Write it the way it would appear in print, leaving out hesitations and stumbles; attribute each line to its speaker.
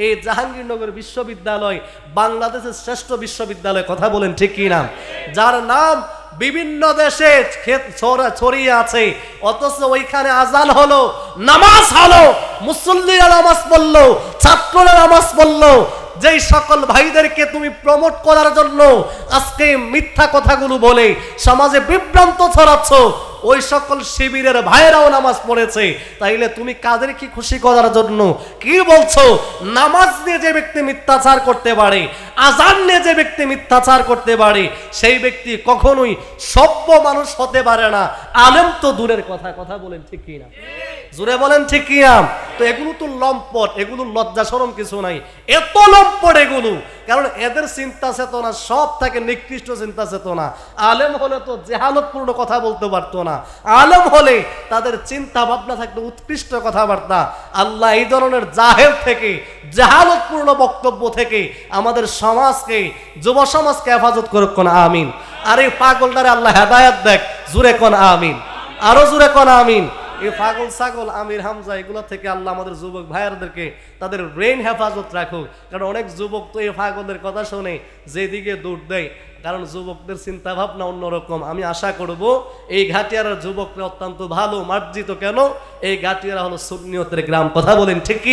Speaker 1: এই জাহাঙ্গীরনগর বিশ্ববিদ্যালয় বাংলাদেশের শ্রেষ্ঠ বিশ্ববিদ্যালয়, কথা বলেন ঠিক কি না? যার নাম বিভিন্ন দেশে ছড়িয়ে আছে, অথচ ওইখানে আজান হলো, নামাজ হলো, মুসল্লিরা নামাজ পড়লো, ছাত্ররা নামাজ পড়লো। যেই সকল ভাইদেরকে তুমি প্রমোট করার জন্য আজকে মিথ্যা কথাগুলো বলে সমাজে বিভ্রান্ত ছড়াচ্ছ, ওই সকল শিবিরের ভাইরাও নামাজ পড়েছে। তাইলে তুমি কাদের কি খুশি করার জন্য কি বলছো? নামাজ নিয়ে যে ব্যক্তি মিথ্যাচার করতে পারে, আজান নিয়ে যে ব্যক্তি মিথ্যাচার করতে পারে, সেই ব্যক্তি কখনোই সভ্য মানুষ হতে পারে না। আলেম তো দূরের কথা, কথা বলেন ঠিক কি না? জোরে বলেন ঠিক কি না? তো এগুলো তো লম্পট, এগুলো লজ্জা শরম কিছু নাই, এত লম্পট এগুলো। কারণ এদের চিন্তা চেতনা সব থেকে নিকৃষ্ট চিন্তা চেতনা। আলেম হলে তো জেহালতপূর্ণ কথা বলতে পারতো না, আলেম হলে তাদের চিন্তা ভাবনা থাকতো উৎকৃষ্ট কথাবার্তা। আল্লাহ এই ধরনের জাহেল থেকে, জেহালতপূর্ণ বক্তব্য থেকে আমাদের সমাজকে, যুব সমাজকে হেফাজত করুক, কোন আমিন। আর এই পাগলটারে আল্লাহ হেদায়েত দেখ, জুরে কোন আমিন, আরো জুরে কোন আমিন। এই পাগল ছাগল আমির হামজা এগুলো থেকে আল্লাহ আমাদের যুবক ভাইয়ারদেরকে তাদের ব্রেন হেফাজত রাখুক। কারণ অনেক যুবক তো এই পাগলদের কথা শুনে যেদিকে দৌড় দেয়, কারণ যুবকদের চিন্তা ভাবনা অন্যরকম। আমি আশা করব এই ঘাটিয়ার যুবকরা অত্যন্ত ভালো মার্জিত। কেন? এই ঘাটিয়ারা হলো সুন্নিয়তের গ্রাম, কথা বলেন ঠিক কি না?